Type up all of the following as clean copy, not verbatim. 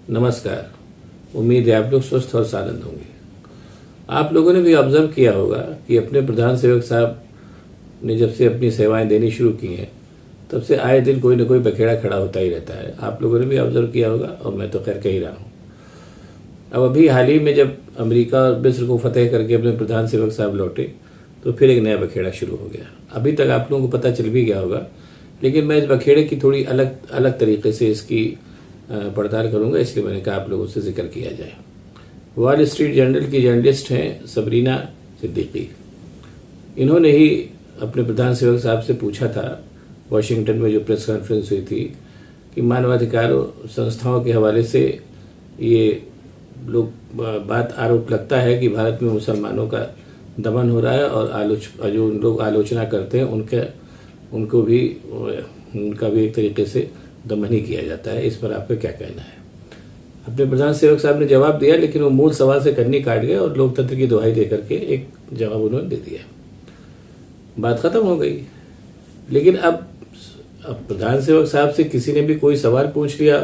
नमस्कार। उम्मीद है आप लोग स्वस्थ और सानंद होंगे। आप लोगों ने भी ऑब्जर्व किया होगा कि अपने प्रधान सेवक साहब ने जब से अपनी सेवाएं देनी शुरू की हैं तब से आए दिन कोई ना कोई बखेड़ा खड़ा होता ही रहता है। आप लोगों ने भी ऑब्जर्व किया होगा और मैं तो खैर कह ही रहा हूँ। अब अभी हाल ही में जब अमेरिका और मिस्र को फतेह करके अपने प्रधान सेवक साहब लौटे तो फिर एक नया बखेड़ा शुरू हो गया। अभी तक आप लोगों को पता चल भी गया होगा, लेकिन मैं इस बखेड़े की थोड़ी अलग अलग तरीके से इसकी पड़ताल करूंगा, इसलिए मैंने कहा आप लोगों से जिक्र किया जाए। वॉल स्ट्रीट जर्नल की जर्नलिस्ट हैं सबरीना सिद्दीकी। इन्होंने ही अपने प्रधान सेवक साहब से पूछा था वॉशिंगटन में जो प्रेस कॉन्फ्रेंस हुई थी कि मानवाधिकार संस्थाओं के हवाले से ये लोग बात आरोप लगता है कि भारत में मुसलमानों का दमन हो रहा है और जो लोग आलोचना करते हैं उनको भी उनका भी एक तरीके से दमन ही किया जाता है। इस पर आपका क्या कहना है? अपने प्रधान सेवक साहब ने जवाब दिया, लेकिन वो मूल सवाल से कन्नी काट गए और लोकतंत्र की दुहाई दे करके एक जवाब उन्होंने दे दिया। बात खत्म हो गई। लेकिन अब प्रधान सेवक साहब से किसी ने भी कोई सवाल पूछ लिया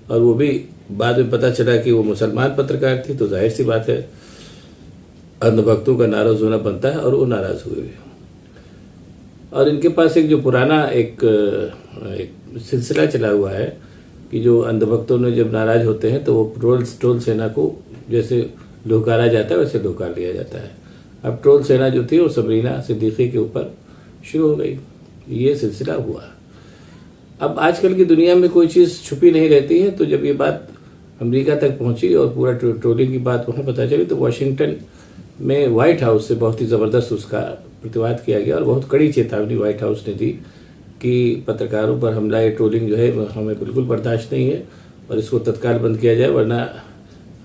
और वो भी बाद में पता चला कि वो मुसलमान पत्रकार थी, तो जाहिर सी बात है अंधभक्तों का नाराज होना बनता है और वो नाराज हुए। और इनके पास एक जो पुराना एक सिलसिला चला हुआ है कि जो अंधभक्तों ने जब नाराज होते हैं तो वो ट्रोल सेना को जैसे लुकारा जाता है वैसे लुकार लिया जाता है। अब ट्रोल सेना जो थी वो सबरीना सिद्दीकी के ऊपर शुरू हो गई। ये सिलसिला हुआ। अब आजकल की दुनिया में कोई चीज़ छुपी नहीं रहती है, तो जब ये बात अमेरिका तक पहुंची और पूरा ट्रोलिंग की बात वहाँ पता चली तो वाशिंगटन में व्हाइट हाउस से बहुत ही ज़बरदस्त उसका प्रतिवाद किया गया और बहुत कड़ी चेतावनी व्हाइट हाउस ने दी कि पत्रकारों पर हमला या ट्रोलिंग जो है हमें बिल्कुल बर्दाश्त नहीं है और इसको तत्काल बंद किया जाए, वरना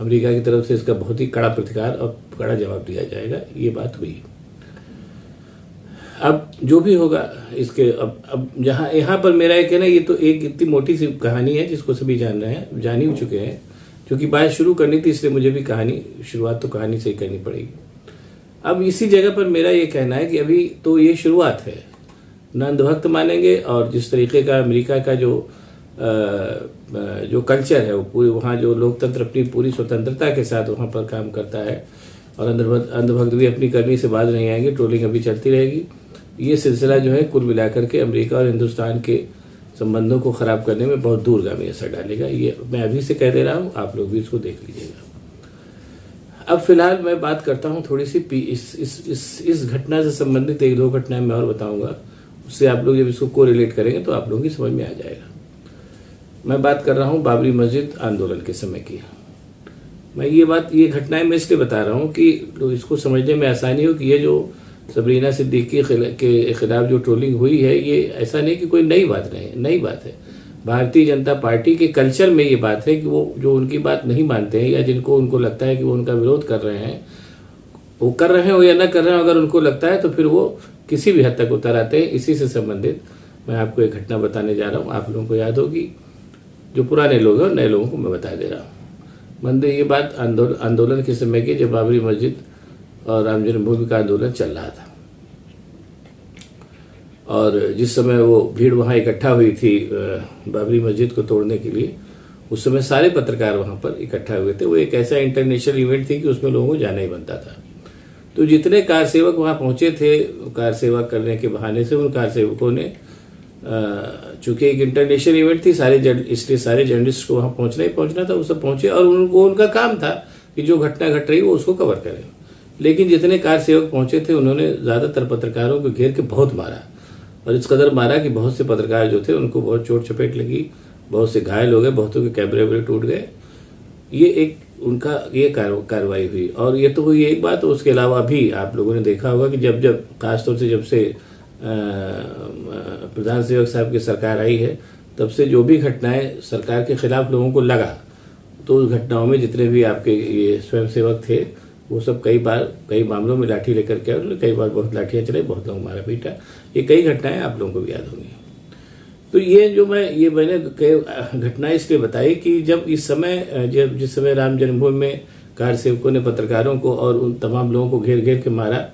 अमेरिका की तरफ से इसका बहुत ही कड़ा प्रतिकार और कड़ा जवाब दिया जाएगा। ये बात हुई। अब जो भी होगा इसके अब यहाँ पर मेरा ये कहना, ये तो एक इतनी मोटी सी कहानी है जिसको सभी जान रहे हैं, जान ही चुके हैं। क्योंकि बात शुरू करनी थी इसलिए मुझे भी शुरुआत तो कहानी से ही करनी पड़ेगी। अब इसी जगह पर मेरा ये कहना है कि अभी तो ये शुरुआत है, न अंधभक्त मानेंगे। और जिस तरीके का अमेरिका का जो कल्चर है वो पूरी वहाँ जो लोकतंत्र अपनी पूरी स्वतंत्रता के साथ वहाँ पर काम करता है और अंधभक्त भी अपनी करनी से बाज नहीं आएंगे, ट्रोलिंग अभी चलती रहेगी। ये सिलसिला जो है कुल मिलाकर के अमेरिका और हिंदुस्तान के संबंधों को खराब करने में बहुत दूरगामी असर डालेगा। ये मैं अभी से कह दे रहा हूँ, आप लोग भी इसको देख लीजिएगा। अब फिलहाल मैं बात करता हूँ थोड़ी सी इस घटना से संबंधित एक दो घटनाएं मैं और बताऊंगा, उससे आप लोग जब इसको को रिलेट करेंगे तो आप लोगों की समझ में आ जाएगा। मैं बात कर रहा हूँ बाबरी मस्जिद आंदोलन के समय की। ये घटनाएं मैं इसलिए बता रहा हूँ कि इसको समझने में आसानी हो कि ये जो सबरीना सिद्दीकी के खिलाफ जो ट्रोलिंग हुई है, ये ऐसा नहीं कि कोई नई बात है। भारतीय जनता पार्टी के कल्चर में ये बात है कि वो जो उनकी बात नहीं मानते हैं या जिनको उनको लगता है कि वो उनका विरोध कर रहे हैं, वो कर रहे हो या ना कर रहे हो, अगर उनको लगता है तो फिर वो किसी भी हद तक उतर आते हैं। इसी से संबंधित मैं आपको एक घटना बताने जा रहा हूँ। आप लोगों को याद होगी, जो पुराने लोग हैं और नए लोगों को मैं बता दे रहा हूँ। मंदिर ये बात आंदोलन के समय की, जब बाबरी मस्जिद और राम जन्मभूमि का आंदोलन चल रहा था और जिस समय वो भीड़ वहाँ इकट्ठा हुई थी बाबरी मस्जिद को तोड़ने के लिए, उस समय सारे पत्रकार वहाँ पर इकट्ठा हुए थे। वो एक ऐसा इंटरनेशनल इवेंट थी कि उसमें लोगों को जाना ही बनता था। तो जितने कार सेवक वहाँ पहुंचे थे, कार सेवा करने के बहाने से उन कार सेवकों ने, चूंकि एक इंटरनेशनल इवेंट थी, इसलिए सारे जर्नलिस्ट को वहाँ पहुंचना था, वो सब पहुंचे और उनका काम था कि जो घटना घट रही वो उसको कवर करें। लेकिन जितने कार सेवक पहुंचे थे उन्होंने ज़्यादातर पत्रकारों को घेर के बहुत मारा और इस कदर मारा कि बहुत से पत्रकार जो थे उनको बहुत चोट चपेट लगी, बहुत से घायल हो गए, बहुतों के कैमरे टूट गए। ये एक उनका ये कार्रवाई हुई और ये तो हुई एक बात। उसके अलावा भी आप लोगों ने देखा होगा कि जब खासतौर से जब से प्रधान सेवक साहब की सरकार आई है, तब से जो भी घटनाएं सरकार के खिलाफ लोगों को लगा, तो उस घटनाओं में जितने भी आपके ये स्वयंसेवक थे वो सब कई मामलों में लाठी लेकर के आए, कई बार बहुत लाठियां चलाई, बहुत लोग मारा पीटा। ये कई घटनाएं आप लोगों को भी याद होंगी। तो ये मैंने घटना इसलिए बताई कि जब जिस समय राम जन्मभूमि में कार सेवकों ने पत्रकारों को और उन तमाम लोगों को घेर के मारा,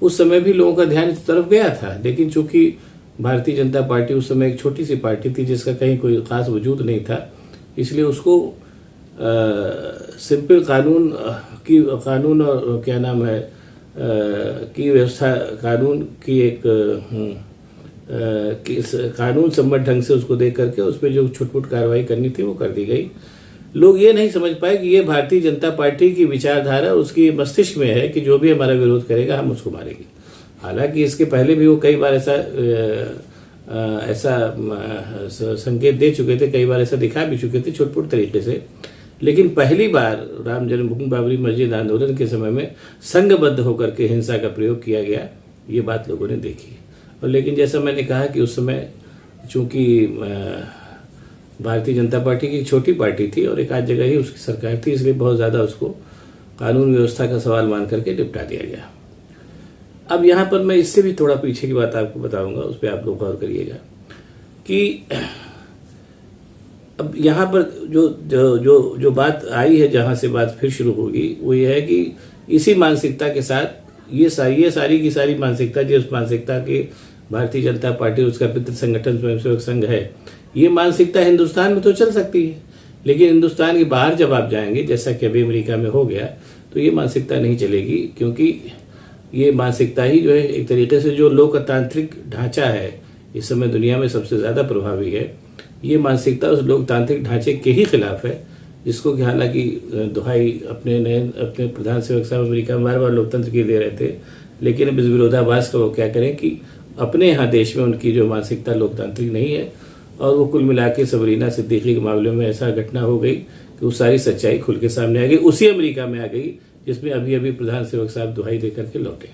उस समय भी लोगों का ध्यान इस तरफ गया था। लेकिन चूंकि भारतीय जनता पार्टी उस समय एक छोटी सी पार्टी थी जिसका कहीं कोई खास वजूद नहीं था, इसलिए उसको सिंपल कानून और क्या नाम है की व्यवस्था, कानून की एक कानून सम्मत ढंग से उसको देख करके उस पर जो छुटपुट कार्रवाई करनी थी वो कर दी गई। लोग ये नहीं समझ पाए कि ये भारतीय जनता पार्टी की विचारधारा उसकी मस्तिष्क में है कि जो भी हमारा विरोध करेगा हम उसको मारेंगे। हालांकि इसके पहले भी वो कई बार ऐसा संकेत दे चुके थे, कई बार ऐसा दिखा भी चुके थे छुटपुट तरीके से। लेकिन पहली बार राम जन्मभूमि बाबरी मस्जिद आंदोलन के समय में संघबद्ध होकर के हिंसा का प्रयोग किया गया, ये बात लोगों ने देखी। और लेकिन जैसा मैंने कहा कि उस समय चूंकि भारतीय जनता पार्टी की छोटी पार्टी थी और एक आध जगह ही उसकी सरकार थी, इसलिए बहुत ज़्यादा उसको कानून व्यवस्था का सवाल मान करके निपटा दिया गया। अब यहाँ पर मैं इससे भी थोड़ा पीछे की बात आपको बताऊंगा, उस पर आप लोग गौर करिएगा कि अब यहाँ पर जो बात आई है, जहाँ से बात फिर शुरू होगी, वो ये है कि इसी मानसिकता के साथ ये सारी की सारी मानसिकता, जिस मानसिकता के भारतीय जनता पार्टी उसका पितृ संगठन स्वयंसेवक संघ है, ये मानसिकता हिंदुस्तान में तो चल सकती है, लेकिन हिंदुस्तान के बाहर जब आप जाएंगे, जैसा कि अभी अमेरिका में हो गया, तो ये मानसिकता नहीं चलेगी। क्योंकि ये मानसिकता ही जो है एक तरीके से जो लोकतांत्रिक ढांचा है इस समय दुनिया में सबसे ज़्यादा प्रभावी है, ये मानसिकता उस लोकतांत्रिक ढांचे के ही खिलाफ है, जिसको कि हालांकि दुहाई अपने प्रधान सेवक साहब अमेरिका में बार बार लोकतंत्र की दे रहे थे, लेकिन अब इस विरोधाभास का वो क्या करें कि अपने यहाँ देश में उनकी जो मानसिकता लोकतांत्रिक नहीं है, और वो कुल मिला के सबरीना सिद्दीकी के मामले में ऐसा घटना हो गई कि वो सारी सच्चाई खुल के सामने आ गई, उसी अमेरिका में आ गई जिसमें अभी अभी प्रधान सेवक साहब दुहाई देकर के लौटे,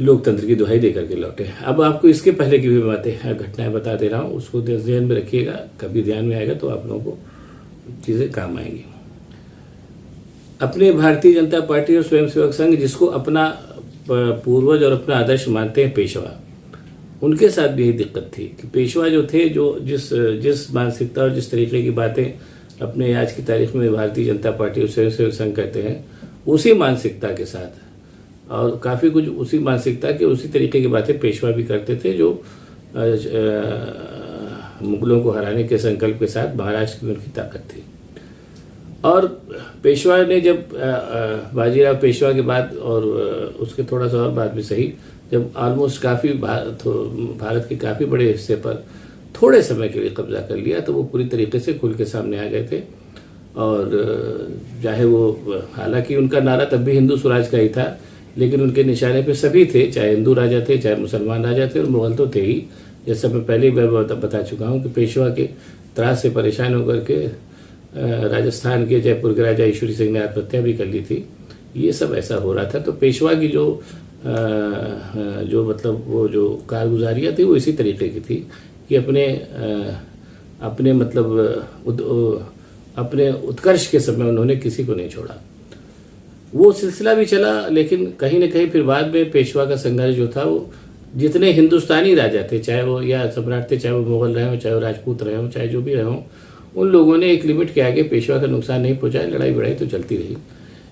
लोकतंत्र की दुहाई देकर के लौटे। अब आपको इसके पहले की भी बातें घटनाएं बता दे रहा हूँ, उसको ध्यान में रखिएगा, कभी ध्यान में आएगा तो आप लोगों को चीज़ें काम आएंगी। अपने भारतीय जनता पार्टी और स्वयंसेवक संघ, जिसको अपना पूर्वज और अपना आदर्श मानते हैं पेशवा, उनके साथ भी यही दिक्कत थी कि पेशवा जो थे, जो जिस मानसिकता और जिस तरीके की बातें अपने आज की तारीख में भारतीय जनता पार्टी और स्वयंसेवक संघ करते हैं, उसी मानसिकता के साथ और काफ़ी कुछ उसी मानसिकता के उसी तरीके की बातें पेशवा भी करते थे, जो मुगलों को हराने के संकल्प के साथ महाराष्ट्र की उनकी ताकत थी। और पेशवा ने जब बाजीराव पेशवा के बाद और उसके थोड़ा सा और बाद भी सही, जब ऑलमोस्ट काफ़ी भारत के काफ़ी बड़े हिस्से पर थोड़े समय के लिए कब्जा कर लिया, तो वो पूरी तरीके से खुल के सामने आ गए थे। और चाहे वो, हालांकि उनका नारा तब भी हिंदू स्वराज का ही था, लेकिन उनके निशाने पे सभी थे, चाहे हिंदू राजा थे, चाहे मुसलमान राजा थे, और मुगल तो थे ही। जैसा मैं पहले ही बता चुका हूँ कि पेशवा के त्रास से परेशान होकर के राजस्थान के जयपुर के राजा ईश्वरी सिंह ने आत्महत्या भी कर ली थी। ये सब ऐसा हो रहा था। तो पेशवा की जो मतलब वो जो कारगुजारियाँ थी वो इसी तरीके की थी कि अपने मतलब अपने उत्कर्ष के समय उन्होंने किसी को नहीं छोड़ा। वो सिलसिला भी चला, लेकिन कहीं न कहीं फिर बाद में पेशवा का संघर्ष जो था, वो जितने हिंदुस्तानी राजा थे, चाहे वो या सम्राट थे, चाहे वो मुगल रहे हों, चाहे वो राजपूत रहे हों, चाहे जो भी रहे हों, उन लोगों ने एक लिमिट के आगे पेशवा का नुकसान नहीं पहुंचाया। लड़ाई बड़ाई तो चलती रही,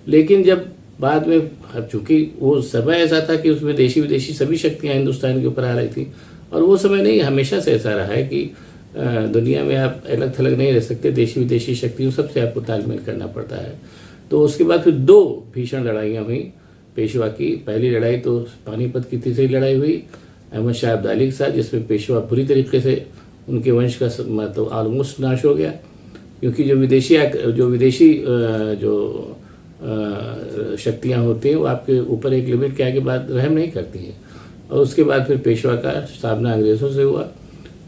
लेकिन जब बाद में, अब चूंकि वो समय ऐसा था कि उसमें देशी विदेशी सभी शक्तियां हिंदुस्तान के ऊपर आ रही थी, और वो समय नहीं, हमेशा से ऐसा रहा है कि दुनिया में आप अलग थलग नहीं रह सकते, देशी विदेशी शक्तियों सबसे आपको तालमेल करना पड़ता है। तो उसके बाद फिर 2 भीषण लड़ाइयाँ हुई पेशवा की। पहली लड़ाई तो पानीपत की तीसरी लड़ाई हुई अहमद शाह अब्दाली के साथ, जिसमें पेशवा पूरी तरीके से उनके वंश का मतलब ऑलमोस्ट नाश हो गया, क्योंकि जो विदेशी शक्तियाँ होती हैं वो आपके ऊपर एक लिमिट के आगे बाद रहम नहीं करती हैं। और उसके बाद फिर पेशवा का सामना अंग्रेज़ों से हुआ।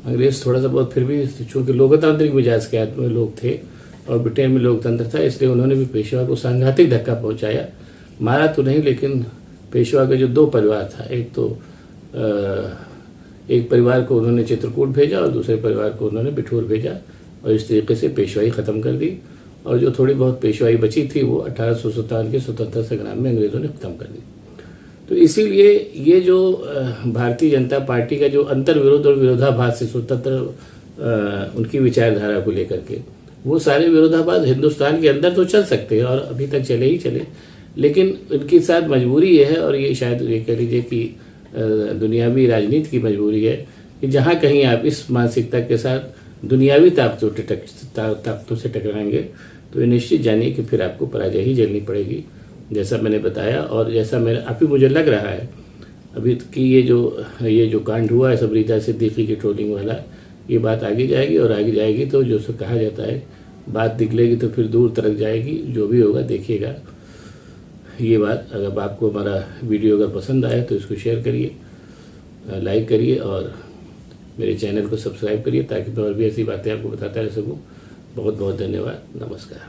अंग्रेज़ थोड़ा सा बहुत फिर भी, चूँकि लोकतांत्रिक मिजाज के आदमी लोग थे और ब्रिटेन में लोकतंत्र था, इसलिए उन्होंने भी पेशवा को सांघातिक धक्का पहुंचाया। मारा तो नहीं, लेकिन पेशवा के जो 2 परिवार था, एक परिवार को उन्होंने चित्रकूट भेजा और दूसरे परिवार को उन्होंने बिठूर भेजा, और इस तरीके से पेशवाई ख़त्म कर दी। और जो थोड़ी बहुत पेशवाई बची थी वो 1857 के स्वतंत्रता संग्राम में अंग्रेज़ों ने ख़त्म कर दी। तो इसीलिए ये जो भारतीय जनता पार्टी का जो अंतर विरोध और विरोधाभास से स्वतंत्र उनकी विचारधारा को लेकर के, वो सारे विरोधाभास हिंदुस्तान के अंदर तो चल सकते हैं और अभी तक चले ही चले, लेकिन उनके साथ मजबूरी ये है, और ये शायद ये कह लीजिए कि दुनियावी राजनीति की मजबूरी है, कि जहाँ कहीं आप इस मानसिकता के साथ दुनियावी ताकतों से टकराएंगे तो ये निश्चित जानिए कि फिर आपको पराजय ही झेलनी पड़ेगी, जैसा मैंने बताया। और जैसा अभी मुझे लग रहा है अभी कि ये जो कांड हुआ है सब रीता सिद्दीकी की ट्रोलिंग वाला, ये बात आगे जाएगी और आगे जाएगी तो जो सो कहा जाता है बात निकलेगी तो फिर दूर तक जाएगी। जो भी होगा देखिएगा ये बात। अगर आपको हमारा वीडियो अगर पसंद आए तो इसको शेयर करिए, लाइक करिए और मेरे चैनल को सब्सक्राइब करिए ताकि मैं और भी ऐसी बातें आपको बताता रह सकूँ। बहुत बहुत धन्यवाद। नमस्कार।